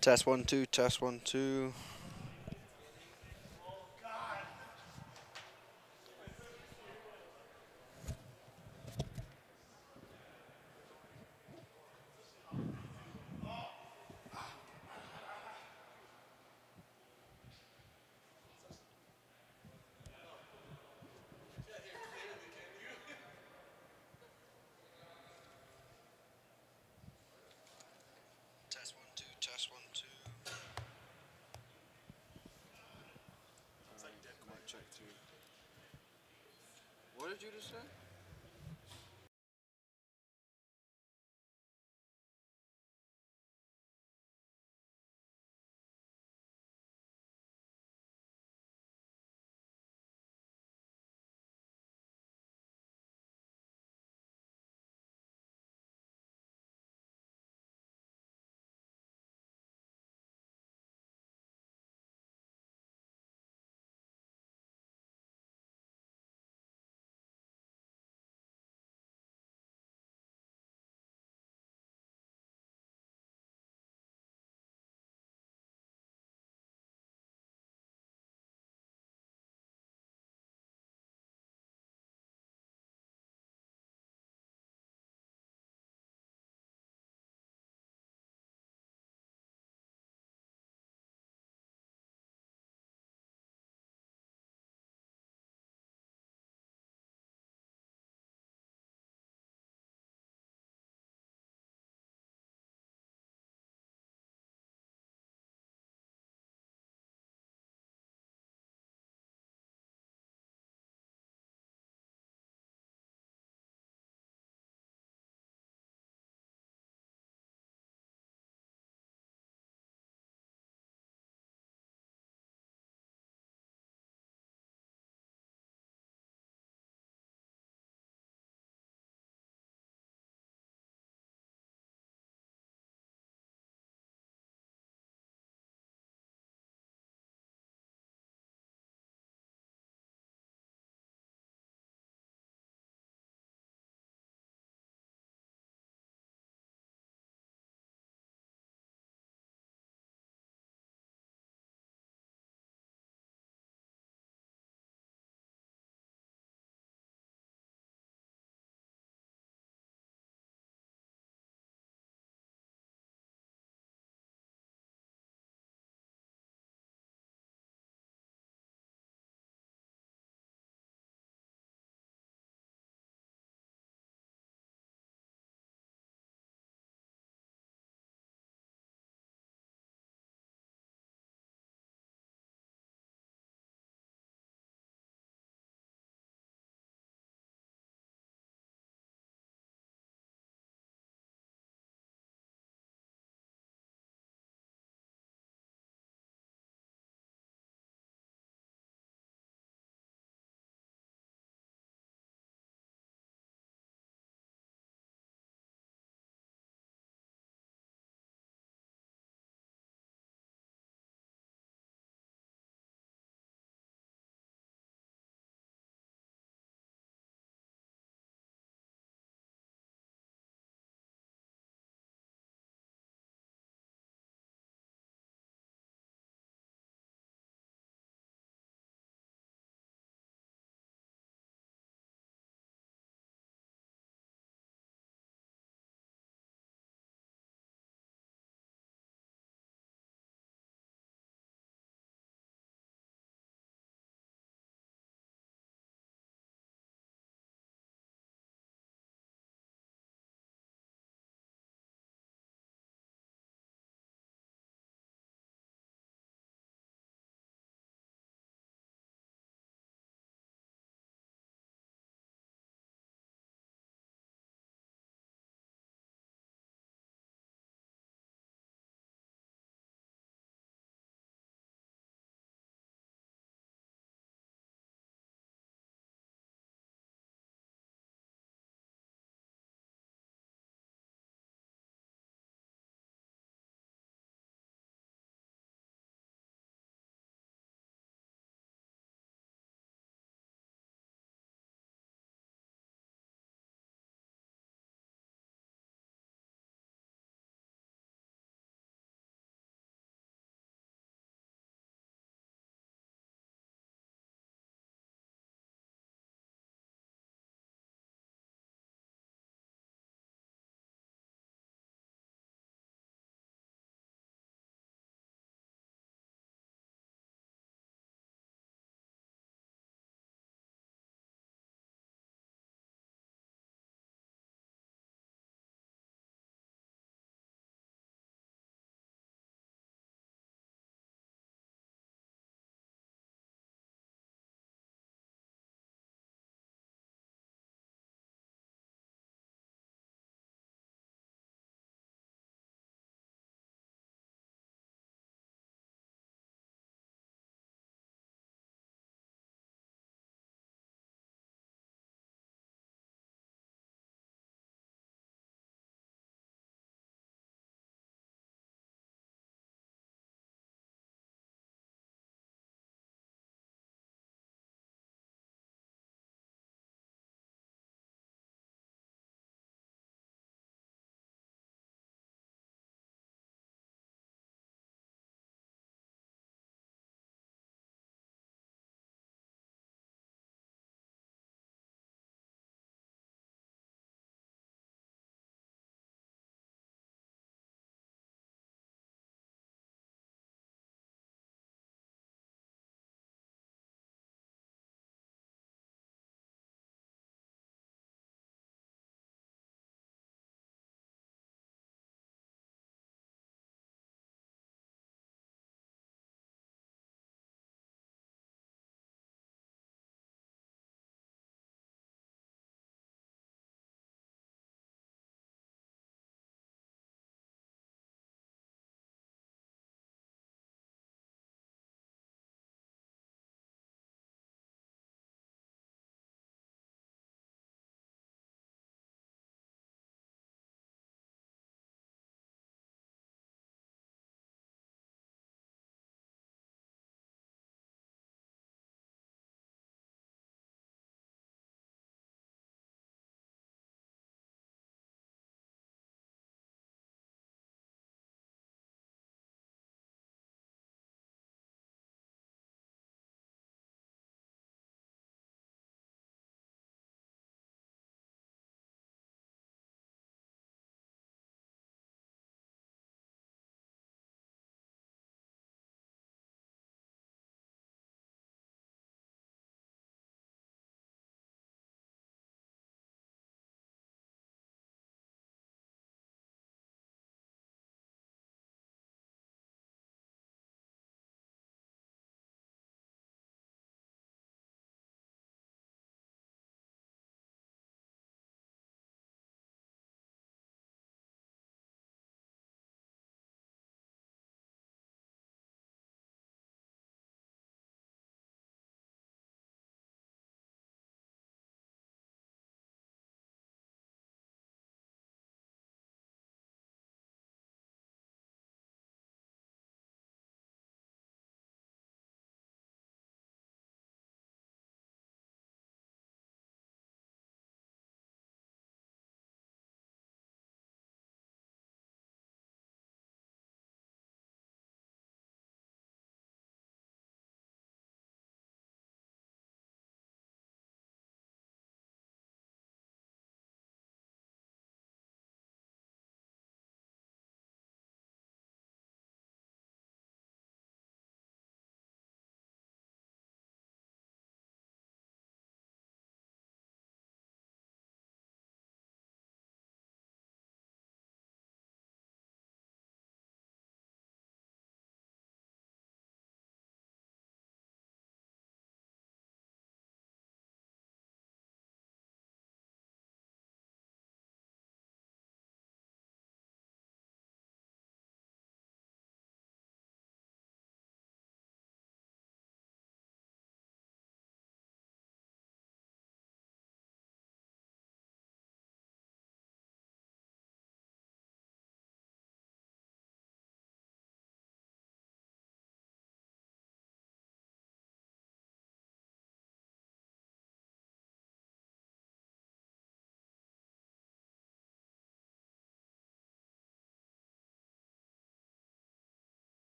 Test 1 2. Test 1 2. Test 1 2. Test 1 2. Mic check 2. What did you just say?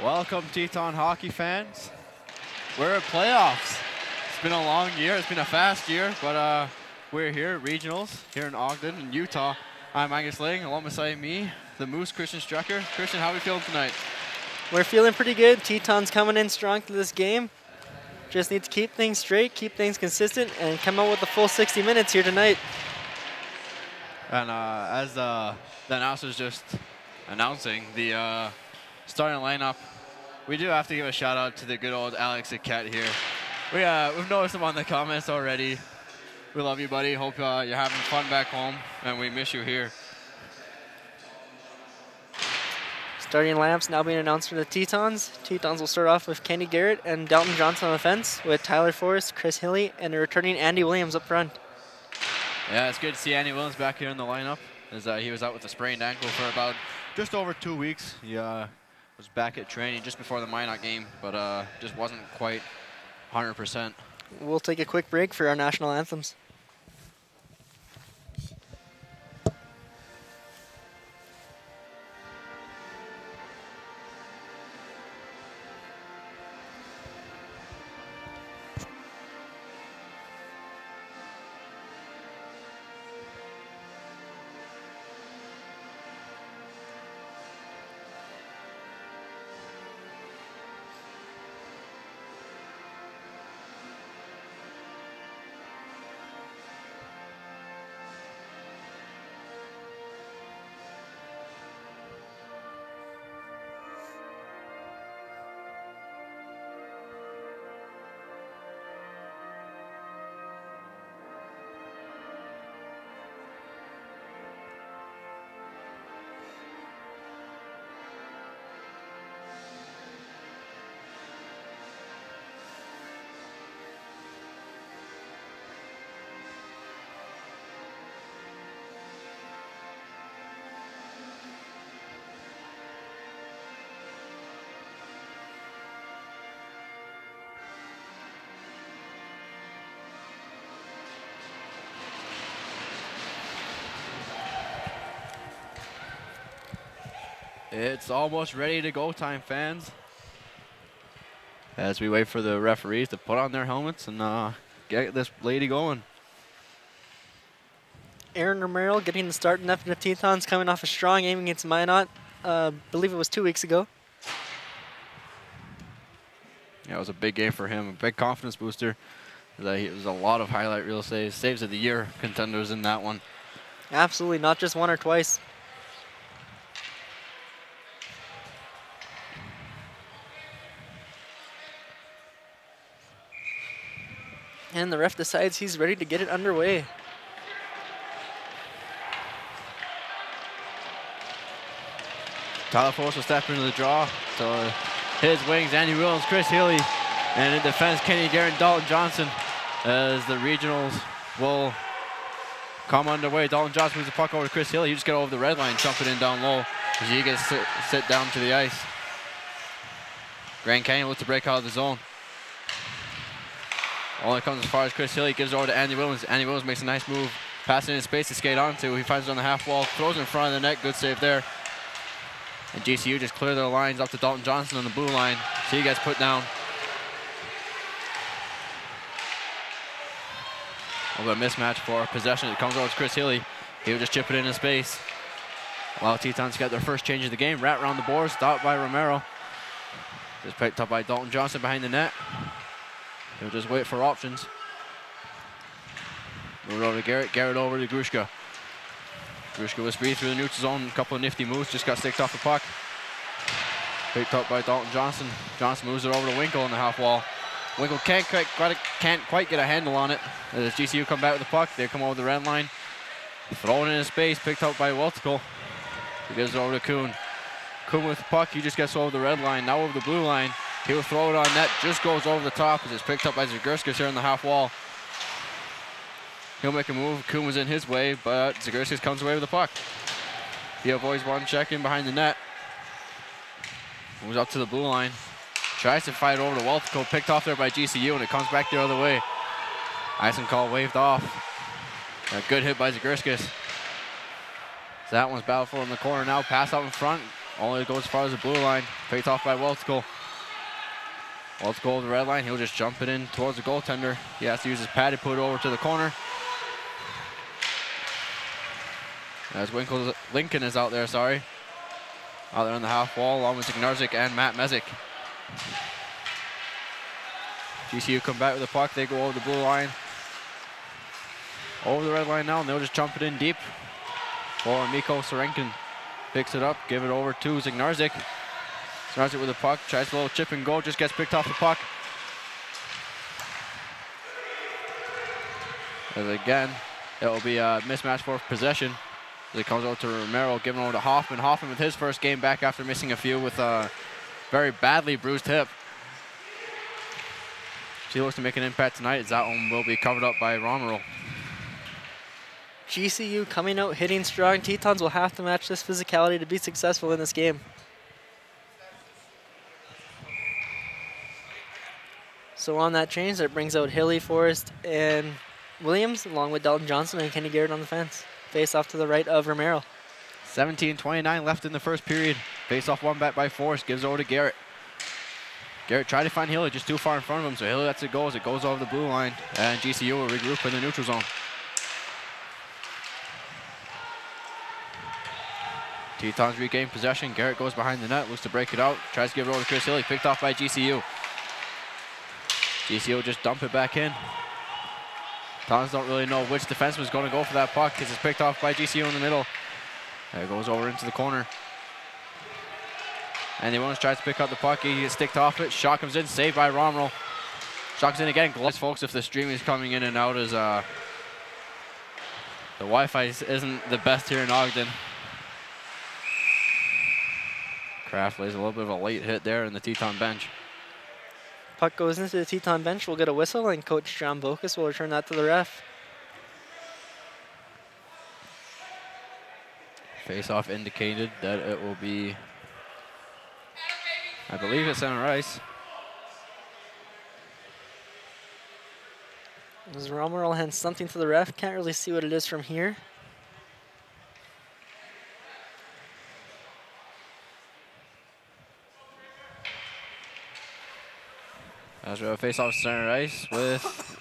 Welcome, Teton hockey fans. We're at playoffs. It's been a long year. It's been a fast year, but we're here at regionals here in Ogden, in Utah. I'm Angus Lang, alongside me, the Moose, Christian Strecker. Christian, how are we feeling tonight? We're feeling pretty good. Teton's coming in strong to this game. Just need to keep things straight, keep things consistent, and come out with the full 60 minutes here tonight. And as the announcer's just announcing the starting lineup, we do have to give a shout out to the good old Alex Eket here. We've noticed him on the comments already. We love you, buddy. Hope you're having fun back home, and we miss you here. Starting lineups now being announced for the Tetons. Tetons will start off with Kenny Garrett and Dalton Johnson on the fence, with Tyler Forrest, Chris Hilly, and a returning Andy Williams up front. Yeah, it's good to see Andy Williams back here in the lineup, as he was out with a sprained ankle for about just over 2 weeks. He was back at training just before the Minot game, but just wasn't quite 100%. We'll take a quick break for our national anthems. It's almost ready to go time, fans. As we wait for the referees to put on their helmets and get this lady going. Aaron Romero getting the start in the Tetons, coming off a strong game against Minot. Believe it was 2 weeks ago. Yeah, it was a big game for him, a big confidence booster. It was a lot of highlight reel saves, saves of the year contenders in that one. Absolutely, not just one or twice. And the ref decides he's ready to get it underway. Tyler Forrest will step into the draw. So his wings, Andy Williams, Chris Healy, and in defense, Kenny Garrett, Dalton Johnson, as the regionals will come underway. Dalton Johnson moves the puck over to Chris Healy. He just got over the red line, jump it in down low as he gets sit down to the ice. Grand Canyon looks to break out of the zone. Only comes as far as Chris Hilly, gives it over to Andy Williams. Andy Williams makes a nice move, passing in space to skate onto. He finds it on the half wall, throws it in front of the net, good save there. And GCU just clear their lines up to Dalton Johnson on the blue line. So he gets put down. A little mismatch for possession. It comes over to Chris Hilly. He will just chip it in space. While Tetons get their first change of the game. Wrap around the boards, stopped by Romero. Just picked up by Dalton Johnson behind the net. He'll just wait for options. Move it over to Garrett. Garrett over to Grushka. Grushka with speed through the neutral zone. A couple of nifty moves. Just got sticked off the puck. Picked up by Dalton Johnson. Johnson moves it over to Winkle on the half wall. Winkle can't quite get a handle on it. As GCU come back with the puck, they come over the red line. Throw it in space. Picked up by Weltical. He gives it over to Kuhn. Kuhn with the puck. He just gets over the red line. Now over the blue line. He'll throw it on net, just goes over the top as it's picked up by Zagurskis here on the half wall. He'll make a move. Kuhn was in his way, but Zagurskis comes away with the puck. He avoids one check in behind the net. Moves up to the blue line. Tries to fight over to Weltico, picked off there by GCU, and it comes back the other way. Icing call waved off. A good hit by Zagurskis. So that one's battled for in the corner now. Pass out in front. only goes as far as the blue line. Picked off by Weltzko. Weltzko over the red line. He'll just jump it in towards the goaltender. He has to use his pad to put it over to the corner. As Lincoln is out there, sorry. Out there on the half wall, along with Zignarzik and Matt Mezek. GCU come back with the puck. They go over the blue line. Over the red line now, and they'll just jump it in deep. For Mikko Sorenkin. Picks it up, give it over to Zignarzik. Zignarzik with the puck, tries a little chip and go, just gets picked off the puck. And again, it will be a mismatch for possession. As it comes over to Romero, giving over to Hoffman. Hoffman with his first game back after missing a few with a very badly bruised hip. She looks to make an impact tonight, as that one will be covered up by Romero. GCU coming out hitting strong. Tetons will have to match this physicality to be successful in this game. So on that change, that brings out Hilly, Forrest, and Williams, along with Dalton Johnson and Kenny Garrett on the fence. Face off to the right of Romero. 17:29 left in the first period. Face off one back by Forrest, gives over to Garrett. Garrett tried to find Hilly, just too far in front of him, so Hilly lets it go as it goes over the blue line, and GCU will regroup in the neutral zone. Tetons regain possession. Garrett goes behind the net, looks to break it out, tries to give it over to Chris Hilly, picked off by GCU. GCU will just dump it back in. Tons don't really know which defenseman is going to go for that puck because it's picked off by GCU in the middle. It goes over into the corner. And the opponent tries to pick up the puck. He gets sticked off it. Shot comes in, saved by Romero. Shot comes in again. Gloves, folks, if the streaming is coming in and out, is the Wi-Fi isn't the best here in Ogden. Kraft lays a little bit of a late hit there in the Teton bench. Puck goes into the Teton bench. We'll get a whistle, and Coach John Bokus will return that to the ref. Face-off indicated that it will be, I believe it's center ice. As Romero hands something to the ref. Can't really see what it is from here. As we have a face-off center ice with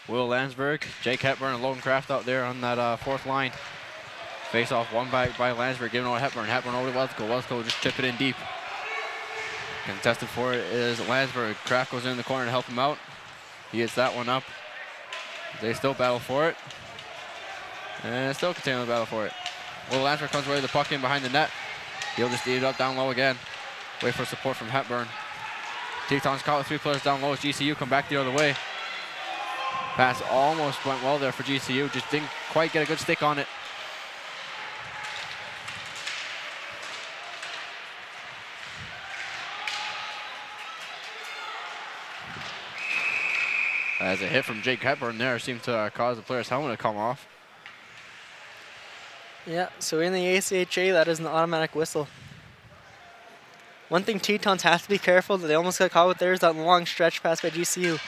Will Landsberg, Jake Hepburn, and Logan Kraft out there on that fourth line. Face-off one back by Landsberg, giving over Hepburn. Hepburn over to Weltzko. Weltzko will just chip it in deep. Contested for it is Landsberg. Kraft goes in the corner to help him out. He gets that one up. They still battle for it. And still continue to battle for it. Will Landsberg comes away with the puck in behind the net. He'll just eat it up down low again. Wait for support from Hepburn. Teton's caught with 3 players down low as GCU come back the other way. Pass almost went well there for GCU, just didn't quite get a good stick on it. As a hit from Jake Hepburn there seemed to cause the player's helmet to come off. Yeah, so in the ACHA, that is an automatic whistle. One thing Tetons have to be careful that they almost got caught with there is that long stretch pass by GCU.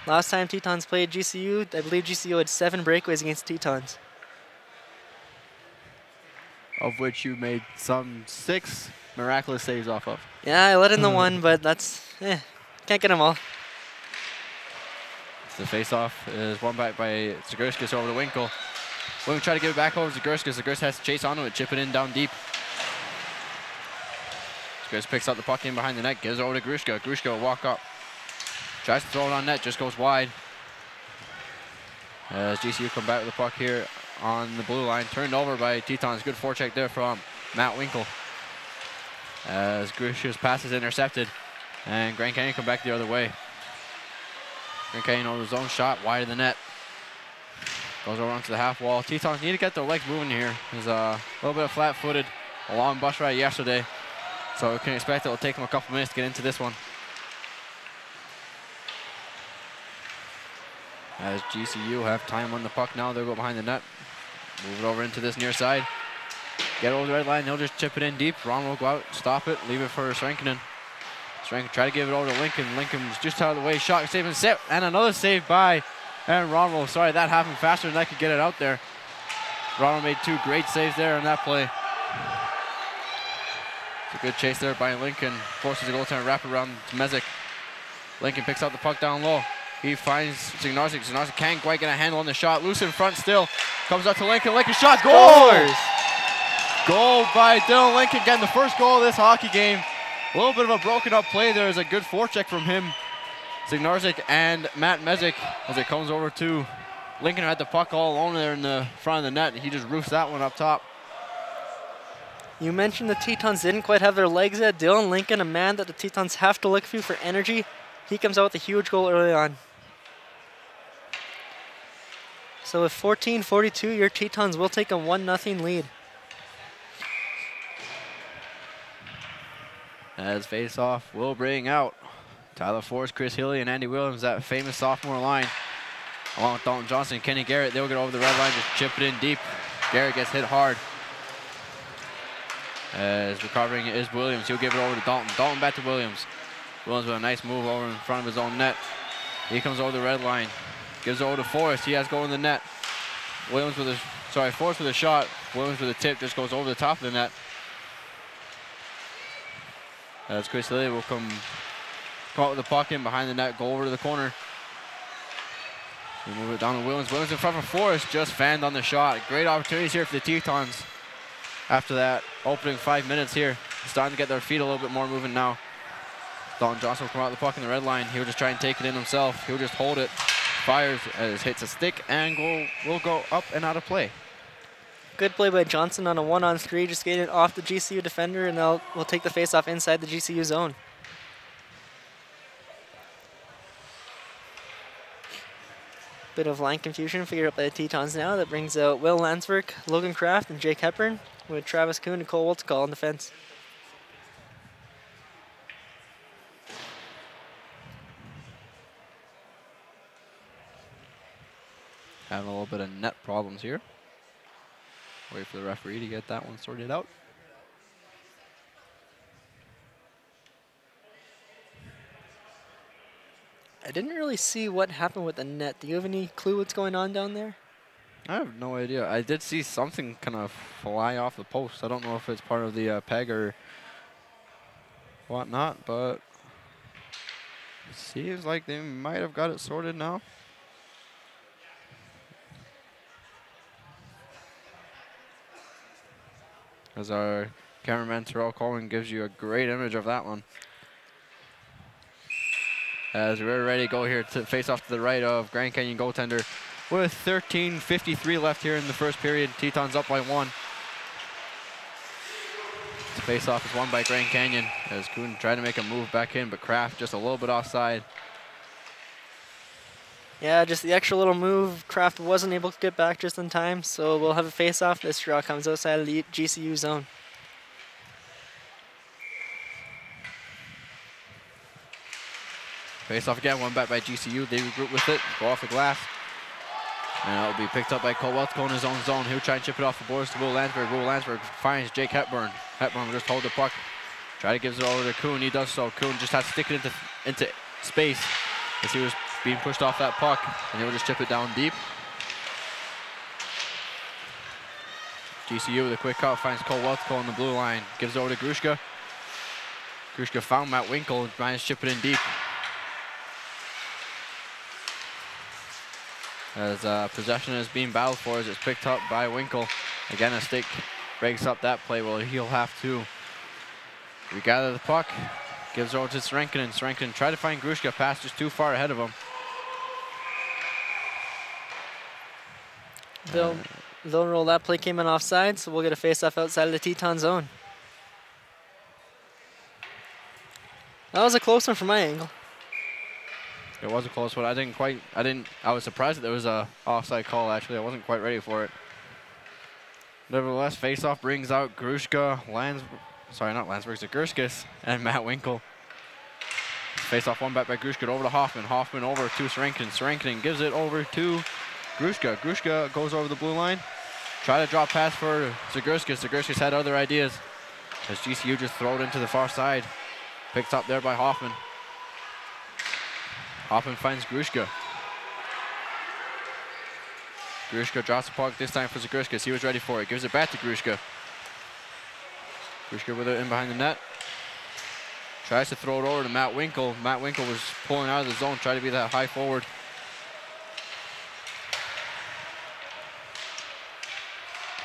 Last time Tetons played GCU, I believe GCU had 7 breakaways against Tetons. Of which you made some 6 miraculous saves off of. Yeah, I let in the one, but that's, can't get them all. The face-off is won back by Zagurskis over to Winkle. Winkle try to give it back over to Zagurskis. Zagurskis has to chase onto it, chip it in down deep. Zagurskis picks up the puck in behind the net, gives it over to Grushka. Grushka will walk up. Tries to throw it on net, just goes wide. As GCU come back with the puck here on the blue line. Turned over by Tetons. Good forecheck there from Matt Winkle. As Grushka's pass is intercepted. And Grand Canyon come back the other way. Grand Canyon over his own shot, wide of the net. Goes over onto the half wall. Tetons need to get their legs moving here. He's a little bit of flat-footed, a long bus ride yesterday. So we can expect it'll take them a couple minutes to get into this one. As GCU have time on the puck now, they'll go behind the net. Move it over into this near side. Get over the red line, they'll just chip it in deep. Ron will go out, stop it, leave it for Srankinen. Srankinen try to give it over to Lincoln. Lincoln's just out of the way, shot, save and set, and another save by Aaron Ronald. Sorry, that happened faster than I could get it out there. Ronald made 2 great saves there on that play. It's a good chase there by Lincoln. Forces the goaltender wrap around to Mezek. Lincoln picks up the puck down low. He finds Zignarsik. Zignarsik can't quite get a handle on the shot. Loose in front still. Comes up to Lincoln. Lincoln shot. Goal! Goal by Dylan Lincoln. Getting the first goal of this hockey game. A little bit of a broken up play there. Is a good forecheck from him. Zignarsik and Matt Mezek as it comes over to Lincoln, who had the puck all alone there in the front of the net. He just roofs that one up top. You mentioned the Tetons didn't quite have their legs yet. Dylan Lincoln, a man that the Tetons have to look to for energy. He comes out with a huge goal early on. So with 14:42, your Tetons will take a 1-0 lead. As face-off will bring out Tyler Forrest, Chris Hilly, and Andy Williams, that famous sophomore line. Along with Dalton Johnson and Kenny Garrett, they'll get over the red line, just chip it in deep. Garrett gets hit hard. As recovering it is Williams, he'll give it over to Dalton. Dalton back to Williams. Williams with a nice move over in front of his own net. He comes over the red line. Gives it over to Forrest. He has goal in the net. Williams with a, Forrest with a shot. Williams with a tip, just goes over the top of the net. As Chris Hilly will come out with the puck in behind the net, go over to the corner. We move it down to Williams. Williams in front of Forrest, just fanned on the shot. Great opportunities here for the Tetons. After that opening 5 minutes here, starting to get their feet a little bit more moving now. Dalton Johnson will come out with the puck in the red line. He'll just try and take it in himself. He'll just hold it, fires as hits a stick, and will go up and out of play. Good play by Johnson on a 1-on-3, just getting it off the GCU defender, and we'll take the face-off inside the GCU zone. Bit of line confusion figured out by the Tetons now. That brings out Will Landsberg, Logan Kraft, and Jake Hepburn, with Travis Kuhn and Cole Woltzkall on defense. Having a little bit of net problems here. Wait for the referee to get that one sorted out. I didn't really see what happened with the net. Do you have any clue what's going on down there? I have no idea. I did see something kind of fly off the post. I don't know if it's part of the peg or whatnot, but it seems like they might have got it sorted now. As our cameraman Terrell Coleman gives you a great image of that one. As we're ready to go here to face off to the right of Grand Canyon goaltender. With 13:53 left here in the first period. Tetons up by 1. The face off is won by Grand Canyon as Kuhn tried to make a move back in, but Kraft just a little bit offside. Yeah, just the extra little move. Kraft wasn't able to get back just in time, so we'll have a face-off. This draw comes outside of the GCU zone. Face-off again, one back by GCU. They regroup with it, go off the glass. And it'll be picked up by Cole Weltzko in his own zone. He'll try and chip it off the boards to Will Landsberg. Will Landsberg finds Jake Hepburn. Hepburn will just hold the puck. Try to give it over to Kuhn. He does so. Kuhn just has to stick it into space as he was being pushed off that puck, and he'll just chip it down deep. GCU with a quick cut finds Cole Weltzko on the blue line. Gives it over to Grushka. Grushka found Matt Winkle and managed to chip it in deep. As possession is being battled for as it's picked up by Winkle. Again, a stick breaks up that play. Well, he'll have to regather the puck. Gives it over to Srenkinen. Srenkinen tried to find Grushka, pass just too far ahead of him. They'll roll. That play came in offside, so we'll get a face-off outside of the Teton zone. That was a close one from my angle. It was a close one. I was surprised that there was a offside call, actually. I wasn't quite ready for it. Nevertheless, face-off brings out Grushka, Zagurskis, and Matt Winkle. Face-off one back by Grushka over to Hoffman. Hoffman over to Srenkinen. Srenkinen gives it over to Grushka. Grushka goes over the blue line. Try to drop pass for Zagurskis. Zagurskis had other ideas as GCU just throw it into the far side. Picked up there by Hoffman. Hoffman finds Grushka. Grushka drops the puck this time for Zagurskis. He was ready for it. Gives it back to Grushka. Grushka with it in behind the net. Tries to throw it over to Matt Winkle. Matt Winkle was pulling out of the zone, trying to be that high forward.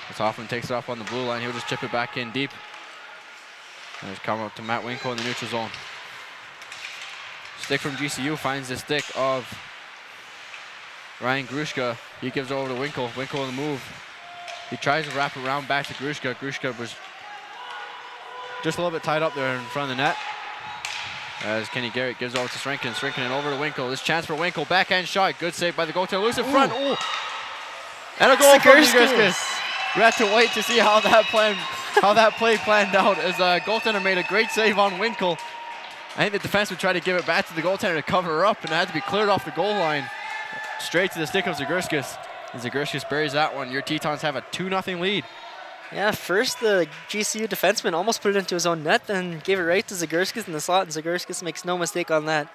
As Hoffman takes it off on the blue line, he'll just chip it back in deep. And it's coming up to Matt Winkle in the neutral zone. Stick from GCU finds the stick of Ryan Grushka. He gives it over to Winkle. Winkle on the move. He tries to wrap it around back to Grushka. Grushka was just a little bit tied up there in front of the net. As Kenny Garrett gives over to Srinkin. Srinkin and over to Winkle. This chance for Winkle. Backhand shot. Good save by the goaltender. Loose in front. Ooh. And a goal from Zagurskis. We had to wait to see how that play planned out, as goaltender made a great save on Winkle. I think the defense would try to give it back to the goaltender to cover her up, and it had to be cleared off the goal line. Straight to the stick of Zagurskis. And Zagurskis buries that one. Your Tetons have a 2-0 lead. Yeah, first the GCU defenseman almost put it into his own net, then gave it right to Zagurskis in the slot, and Zagurskis makes no mistake on that.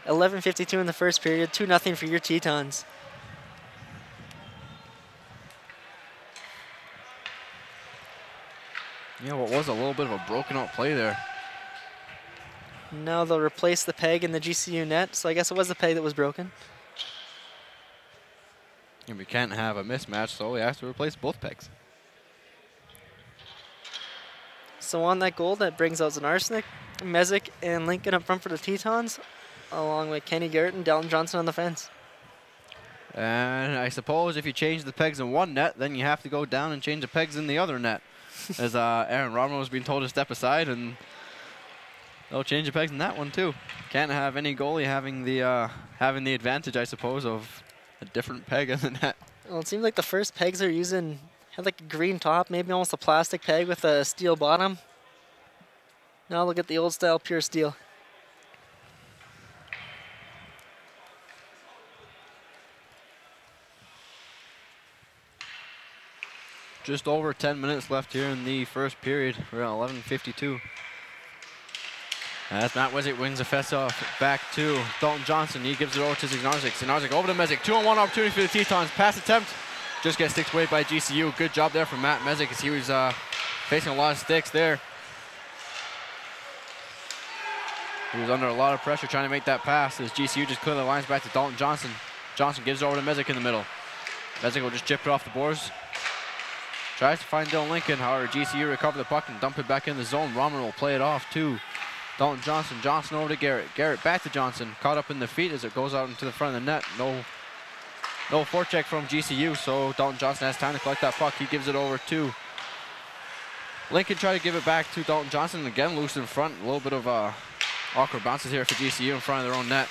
11:52 in the first period, 2-0 for your Tetons. Yeah, what was a little bit of a broken up play there. Now they'll replace the peg in the GCU net, so I guess it was the peg that was broken. And we can't have a mismatch, so we have to replace both pegs. So on that goal, that brings out Zanarsnik, Mezek, and Lincoln up front for the Tetons, along with Kenny Garrett and Dalton Johnson on the fence. And I suppose if you change the pegs in one net, then you have to go down and change the pegs in the other net. As Aaron Romero has been told to step aside, and they'll change the pegs in that one too. Can't have any goalie having the advantage, I suppose, of a different peg in the net. Well, it seems like the first pegs they're using had like a green top, maybe almost a plastic peg with a steel bottom. Now look at the old style pure steel. Just over 10 minutes left here in the first period. We're at 11:52. As Matt Wezek wins the face-off back to Dalton Johnson. He gives it over to Zagurskis. Zagurskis over to Mezek. 2-on-1 opportunity for the Tetons. Pass attempt. Just gets sticked away by GCU. Good job there from Matt Mezek, as he was facing a lot of sticks there. He was under a lot of pressure trying to make that pass, as GCU just clear the lines back to Dalton Johnson. Johnson gives it over to Mezek in the middle. Mezek will just chip it off the boards. Tries to find Dylan Lincoln. However, GCU recover the puck and dump it back in the zone. Romer will play it off to Dalton Johnson. Johnson over to Garrett. Garrett back to Johnson. Caught up in the feet as it goes out into the front of the net. No forecheck from GCU, so Dalton Johnson has time to collect that puck. He gives it over to Lincoln. Try to give it back to Dalton Johnson. Again, loose in front. A little bit of awkward bounces here for GCU in front of their own net.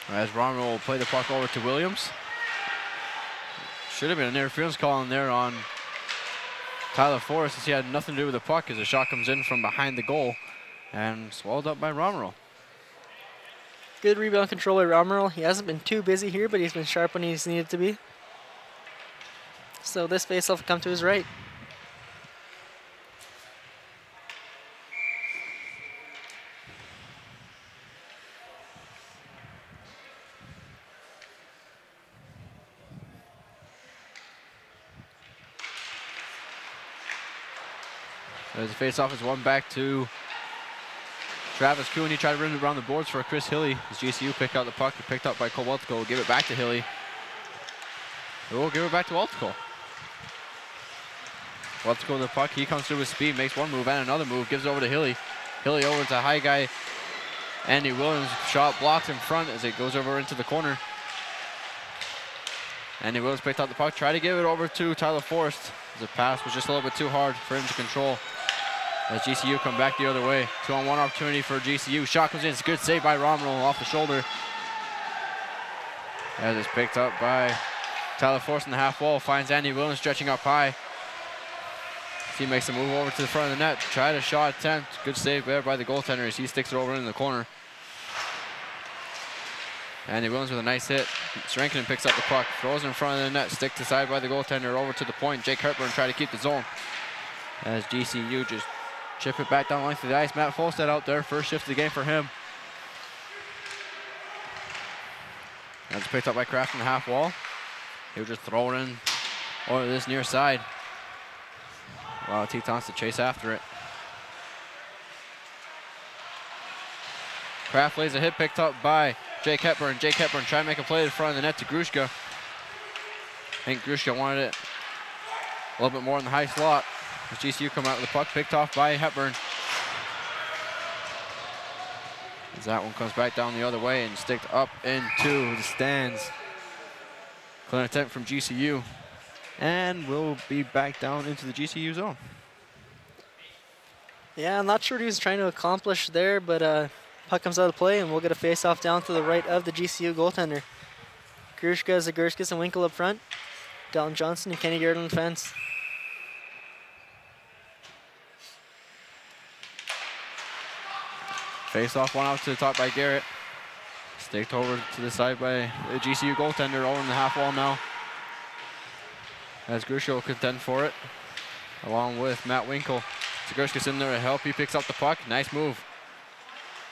As Romer will play the puck over to Williams. Should have been an interference call in there on Tyler Forrest, as he had nothing to do with the puck, as the shot comes in from behind the goal and swallowed up by Romero. Good rebound control by Romero. He hasn't been too busy here, but he's been sharp when he's needed to be. So this faceoff will come to his right. As the face-off is won back to Travis Kuhn. He tried to run it around the boards for Chris Hilly. As GCU picked out the puck, picked up by Cole Weltico. Will give it back to Hilly. We'll give it back to Weltico. Weltico with the puck. He comes through with speed, makes one move and another move, gives it over to Hilly. Hilly over to high guy Andy Williams. Shot blocked in front as it goes over into the corner. Andy Williams picked out the puck, tried to give it over to Tyler Forrest. The pass was just a little bit too hard for him to control. As GCU come back the other way. 2-on-1 opportunity for GCU. Shot comes in. It's a good save by Romero off the shoulder. As it's picked up by Tyler Forrest in the half wall. Finds Andy Williams stretching up high. He makes a move over to the front of the net. Tried a shot attempt. Good save there by the goaltender as he sticks it over in the corner. Andy Williams with a nice hit. Srankinen picks up the puck. Throws it in front of the net. Sticked aside by the goaltender over to the point. Jake Hertburn try to keep the zone. As GCU just chip it back down the length of the ice. Matt Folstead out there. First shift of the game for him. That's picked up by Kraft in the half wall. He'll just throw it in over this near side. Allow Tetons to chase after it. Kraft lays a hit picked up by Jake Hepburn. Jake Hepburn trying to make a play in front of the net to Grushka. I think Grushka wanted it a little bit more in the high slot. As GCU come out with the puck, picked off by Hepburn. As that one comes back down the other way and sticked up into the stands. Clean attempt from GCU. And we'll be back down into the GCU zone. Yeah, I'm not sure what he was trying to accomplish there, but puck comes out of play, and we'll get a face-off down to the right of the GCU goaltender. Grushka, Zagurskis, and Winkle up front. Dalton Johnson and Kenny Garrett on the fence. Face-off one out to the top by Garrett. Staked over to the side by the GCU goaltender over in the half wall now. As Grushka will contend for it, along with Matt Winkle. Zagurskis in there to help. He picks up the puck. Nice move.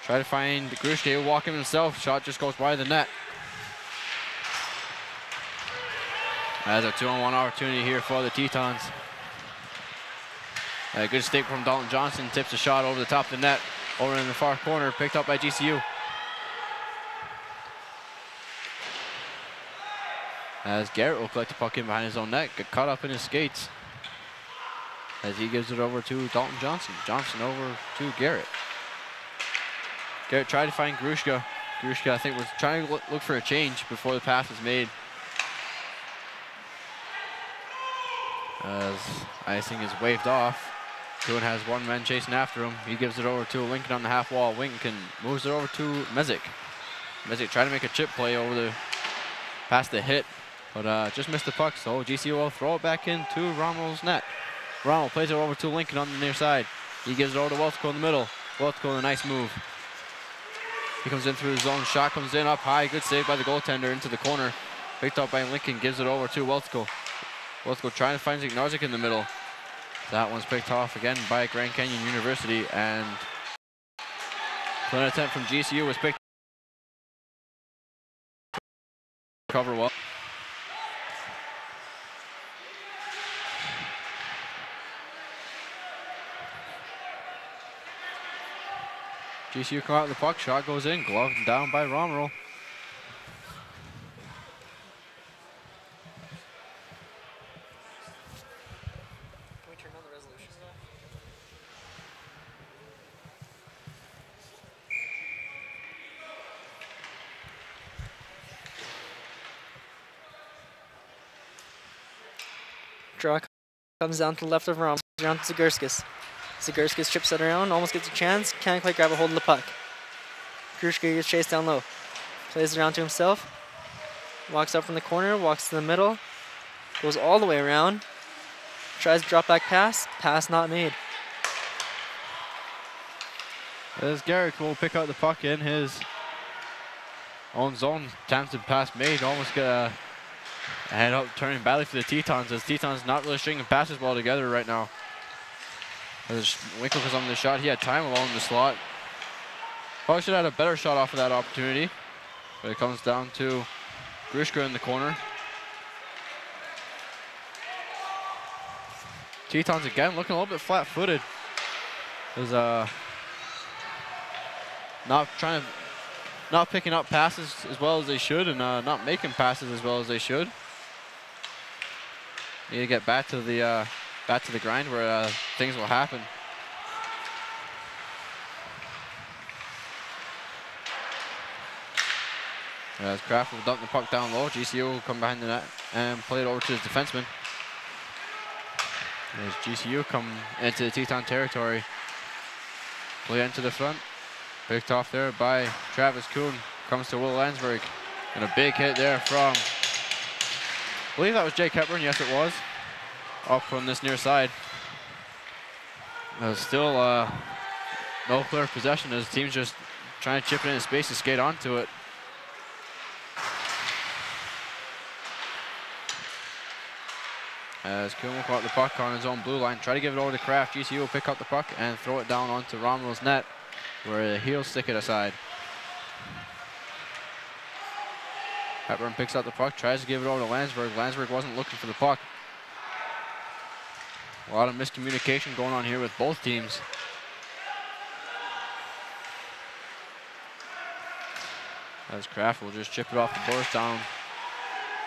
Try to find Grushka. He'll walk him himself. Shot just goes by the net. As a 2-on-1 opportunity here for the Tetons. A good stick from Dalton Johnson. Tips the shot over the top of the net. Over in the far corner. Picked up by GCU. As Garrett will collect the puck in behind his own net. Get caught up in his skates. As he gives it over to Dalton Johnson. Johnson over to Garrett. Garrett tried to find Grushka. Grushka, I think, was trying to look for a change before the pass was made. As icing is waved off. Teton has one man chasing after him. He gives it over to Lincoln on the half wall. Lincoln moves it over to Mezek. Mezek trying to make a chip play over the past the hit, but just missed the puck. So GCU will throw it back into Rommel's net. Rommel plays it over to Lincoln on the near side. He gives it over to Weltko in the middle. Weltko with a nice move. He comes in through the zone. Shot comes in up high. Good save by the goaltender into the corner. Picked up by Lincoln. Gives it over to Weltko. Weltko trying to find Zignarczyk in the middle. That one's picked off again by Grand Canyon University, and clean attempt from GCU was picked. Cover well. GCU come out with the puck. Shot goes in. Gloved down by Romerl. Draw comes down to the left of Rom, down to Zagurskis. Zagurskis chips it around, almost gets a chance, can't quite grab a hold of the puck. Grushka gets chased down low. Plays it around to himself. Walks up from the corner, walks to the middle. Goes all the way around. Tries to drop back pass. Pass not made. As Garrick will pick out the puck in his own zone. Attempted pass made. Almost got a head up turning badly for the Tetons, as Tetons not really stringing passes well together right now. As Winkle comes on the shot, he had time along the slot. Probably should have had a better shot off of that opportunity. But it comes down to Grushka in the corner. Tetons again looking a little bit flat-footed. Is not picking up passes as well as they should, and not making passes as well as they should. Need to get back to the grind where things will happen. As Kraft will dump the puck down low, GCU will come behind the net and play it over to his defenseman. As GCU come into the Teton territory, play into the front. Picked off there by Travis Kuhn. Comes to Will Landsberg. And a big hit there from, I believe that was Jake Hepburn. Yes, it was. Up from this near side. Still no clear possession as the team's just trying to chip it into space and skate onto it. As Kuhn will caught the puck on his own blue line. Try to give it over to Kraft. GCU will pick up the puck and throw it down onto Romel's net, where he'll stick it aside. Hepburn picks up the puck, tries to give it over to Landsberg. Landsberg wasn't looking for the puck. A lot of miscommunication going on here with both teams. As Kraft will just chip it off the boards down.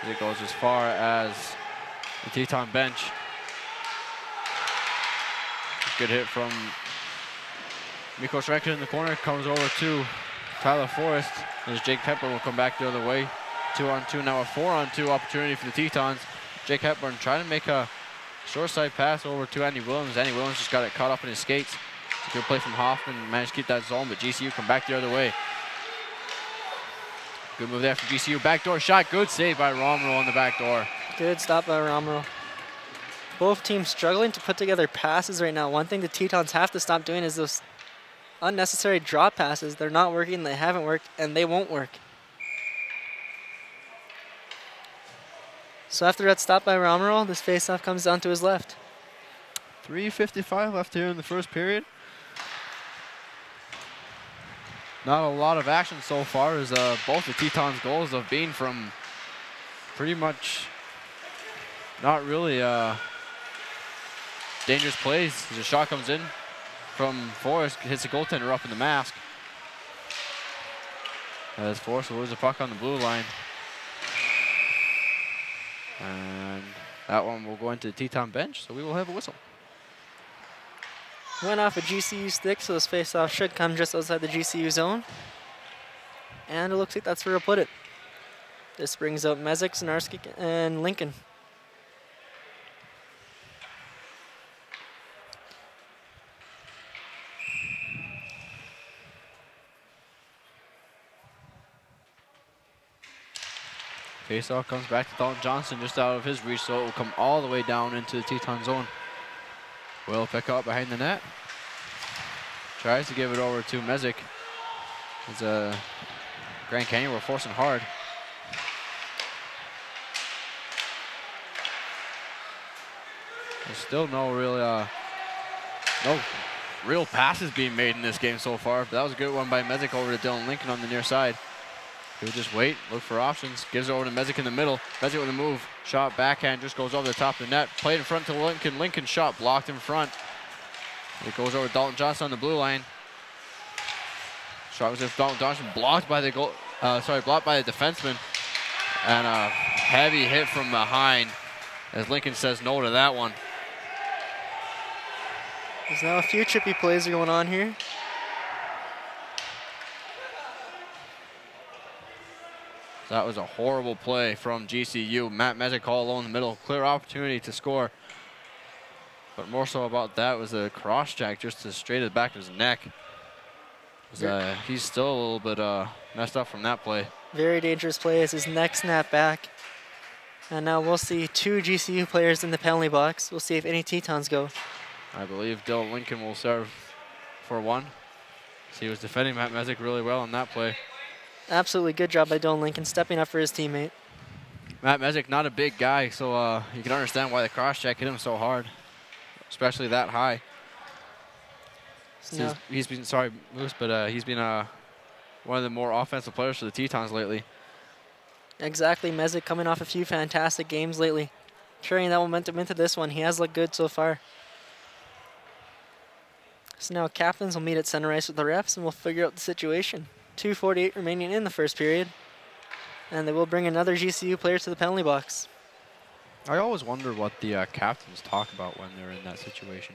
It goes as far as the Teton bench. Good hit from Mikko Schrecker in the corner. Comes over to Tyler Forrest. As Jake Hepburn will come back the other way. 2-on-2, now a 4-on-2 opportunity for the Tetons. Jake Hepburn trying to make a short side pass over to Andy Williams. Andy Williams just got it caught up in his skates. Good play from Hoffman. Managed to keep that zone, but GCU come back the other way. Good move there from GCU. Backdoor shot. Good save by Romero on the back door. Good stop by Romero. Both teams struggling to put together passes right now. One thing the Tetons have to stop doing is those unnecessary drop passes. They're not working, they haven't worked, and they won't work. So after that stop by Romero, this faceoff comes down to his left. 3:55 left here in the first period. Not a lot of action so far, as both the Tetons' goals have been from pretty much not really dangerous plays. As a shot comes in from Forrest, hits the goaltender up in the mask. As Forrest will lose the puck on the blue line. And that one will go into the Teton bench, so we will have a whistle. Went off a GCU stick, so this faceoff should come just outside the GCU zone. And it looks like that's where he'll put it. This brings up Mezek, Zanarski, and Lincoln. Faceoff comes back to Dalton Johnson, just out of his reach, so it will come all the way down into the Teton zone. Will pick up behind the net. Tries to give it over to Mezek. As Grand Canyon were forcing hard. There's still no real passes being made in this game so far. But that was a good one by Mezek over to Dylan Lincoln on the near side. He'll just wait, look for options. Gives it over to Mezek in the middle. Mezek with a move. Shot backhand, just goes over the top of the net. Played in front to Lincoln. Lincoln shot blocked in front. It goes over to Dalton Johnson on the blue line. Shot was if Dalton Johnson blocked by the blocked by the defenseman. And a heavy hit from behind, as Lincoln says no to that one. There's now a few trippy plays going on here. That was a horrible play from GCU. Matt Mezek all alone in the middle. Clear opportunity to score. But more so about that was a cross jack just to straight at the back of his neck. He's still a little bit messed up from that play. Very dangerous play as his neck snapped back. And now we'll see two GCU players in the penalty box. We'll see if any Tetons go. I believe Dylan Lincoln will serve for one. So he was defending Matt Mezek really well on that play. Absolutely good job by Dylan Lincoln, stepping up for his teammate. Matt Mezek, not a big guy, so you can understand why the cross check hit him so hard, especially that high. No. He's been, sorry, Moose, but he's been one of the more offensive players for the Tetons lately. Exactly, Mezek coming off a few fantastic games lately. Carrying that momentum into this one, he has looked good so far. So now captains will meet at center ice with the refs and we'll figure out the situation. 2:48 remaining in the first period. And they will bring another GCU player to the penalty box. I always wonder what the captains talk about when they're in that situation.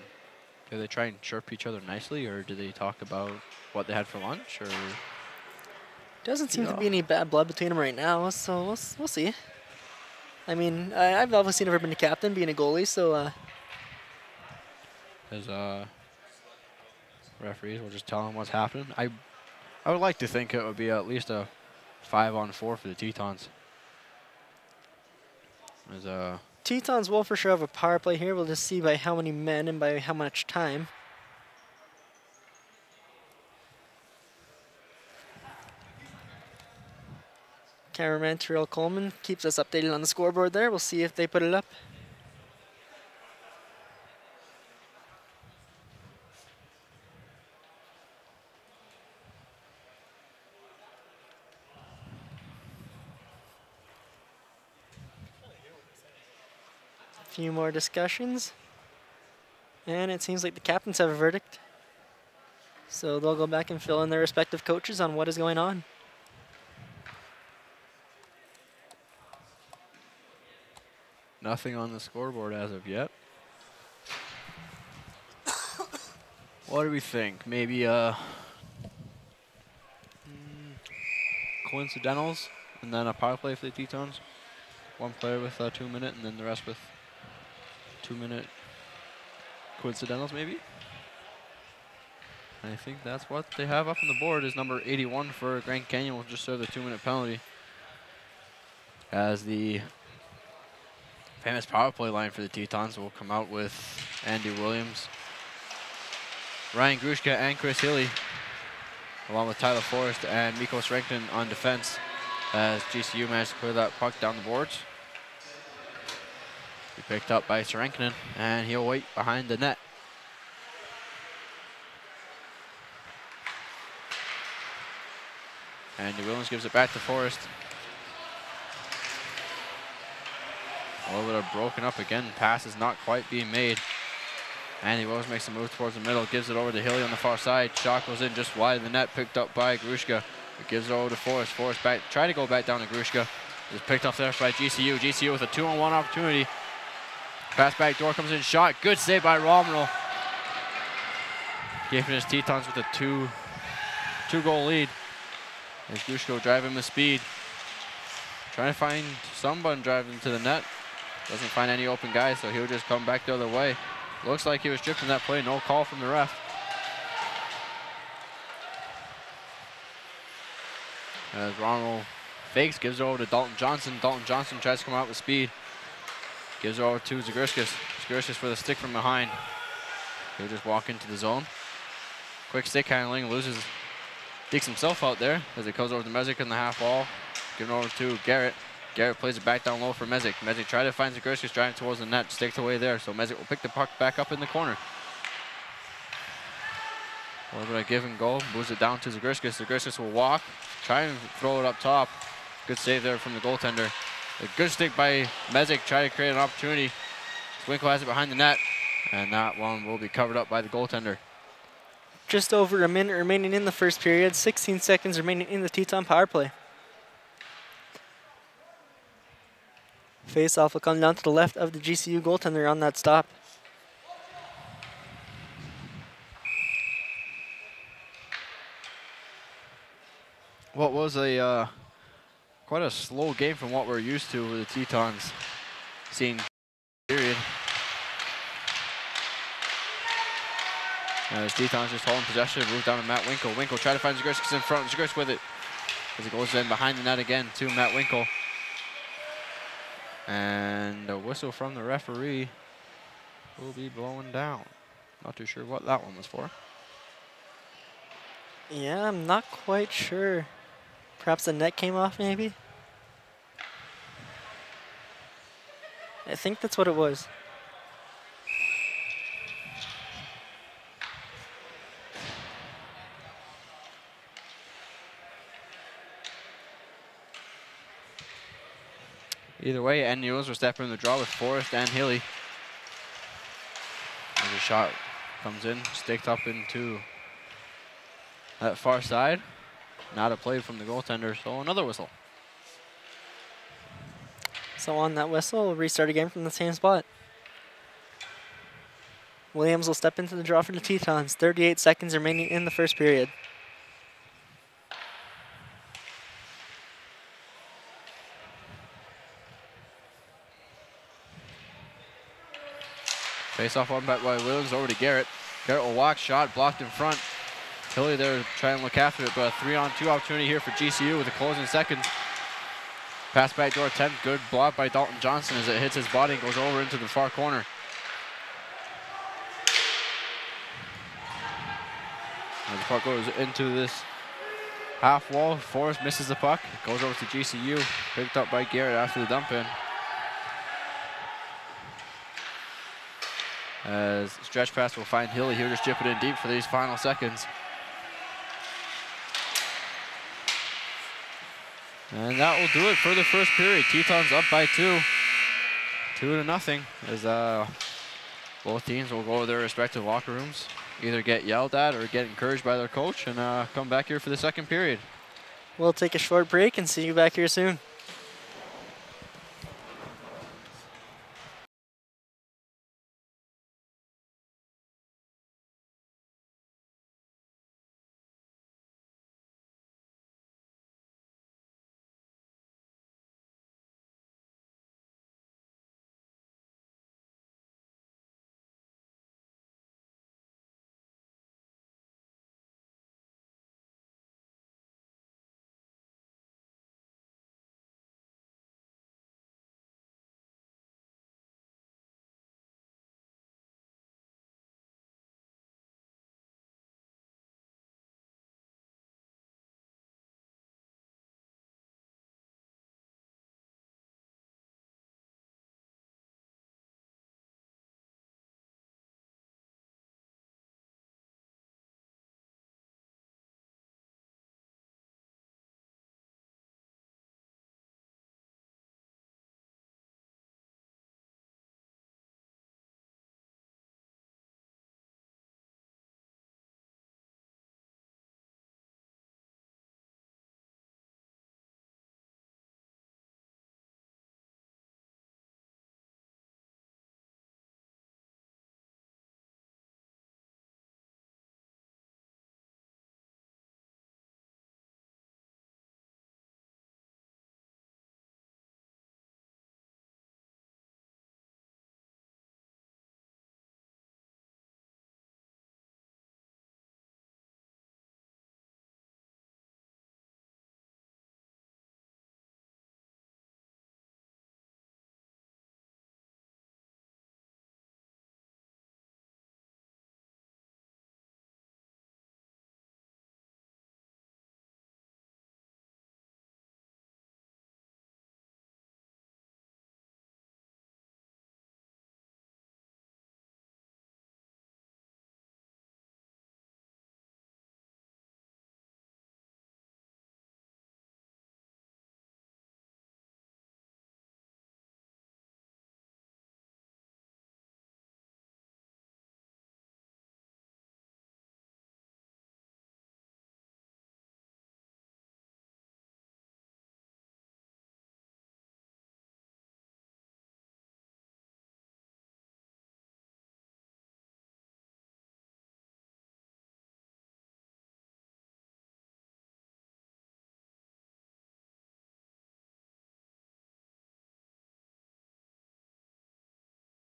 Do they try and chirp each other nicely, or do they talk about what they had for lunch, or? Doesn't seem to be any bad blood between them right now, so we'll see. I mean, I've obviously never been a captain, being a goalie, so... As referees will just tell them what's happening. I would like to think it would be at least a 5-on-4 for the Tetons. Tetons will for sure have a power play here. We'll just see by how many men and by how much time. Cameraman Terrell Coleman keeps us updated on the scoreboard there. We'll see if they put it up. Few more discussions. And it seems like the captains have a verdict. So they'll go back and fill in their respective coaches on what is going on. Nothing on the scoreboard as of yet. What do we think? Maybe coincidentals and then a power play for the Tetons. One player with 2 minute and then the rest with 2 minute coincidentals maybe. I think that's what they have up on the board is number 81 for Grand Canyon will just serve the 2 minute penalty. As the famous power play line for the Tetons will come out with Andy Williams, Ryan Grushka and Chris Hilly, along with Tyler Forrest and Mikos Rankin on defense as GCU managed to clear that puck down the boards. He picked up by Sarankinen and he'll wait behind the net. Andy Williams gives it back to Forrest. A little bit of broken up again. Pass is not quite being made. Andy Williams makes a move towards the middle, gives it over to Hilly on the far side. Shot goes in just wide of the net, picked up by Grushka. It gives it over to Forrest. Forrest back, try to go back down to Grushka. It's picked off there by GCU. GCU with a 2-on-1 opportunity. Pass back door comes in, shot. Good save by Romero. Giving his Tetons with a two-goal lead. As Grushka will drive him with speed. Trying to find someone driving to the net. Doesn't find any open guys, so he'll just come back the other way. Looks like he was stripped in that play. No call from the ref. As Ronald fakes, gives it over to Dalton Johnson. Dalton Johnson tries to come out with speed. Gives it over to Zagurskis. Zagurskis with a stick from behind. He'll just walk into the zone. Quick stick handling, digs himself out there as it goes over to Mezek in the half wall. Given over to Garrett. Garrett plays it back down low for Mezek. Mezek tries to find Zagurskis driving towards the net. Sticks away there, so Mezek will pick the puck back up in the corner. A little bit of give and go. Moves it down to Zagurskis. Zagurskis will walk. Try and throw it up top. Good save there from the goaltender. A good stick by Mezek. Try to create an opportunity. Winkle has it behind the net. And that one will be covered up by the goaltender. Just over a minute remaining in the first period. 16 seconds remaining in the Teton power play. Face-off will come down to the left of the GCU goaltender on that stop. What was quite a slow game from what we're used to with the Tetons seeing period. As Tetons just holding possession, move down to Matt Winkle. Winkle try to find Zagurskis in front. Zagurskis with it as it goes in behind the net again to Matt Winkle. And a whistle from the referee will be blowing down. Not too sure what that one was for. Yeah, I'm not quite sure. Perhaps the net came off, maybe? I think that's what it was. Either way, and Newells will step in the draw with Forrest and Hilly. As the shot comes in, sticked up into that far side. Not a play from the goaltender, so another whistle. So on that whistle, we'll restart again from the same spot. Williams will step into the draw for the Tetons. 38 seconds remaining in the first period. Face off one back by Williams over to Garrett. Garrett will walk, shot blocked in front. Hilly there trying to look after it, but a 3-on-2 opportunity here for GCU with a closing seconds. Pass back door 10, good block by Dalton Johnson as it hits his body and goes over into the far corner. As the puck goes into this half wall, Forrest misses the puck. It goes over to GCU, picked up by Garrett after the dump in. As stretch pass will find Hilly, he'll just chip it in deep for these final seconds. And that will do it for the first period. Tetons up by 2. 2-0 as Both teams will go to their respective locker rooms, either get yelled at or get encouraged by their coach, and come back here for the second period. We'll take a short break and see you back here soon.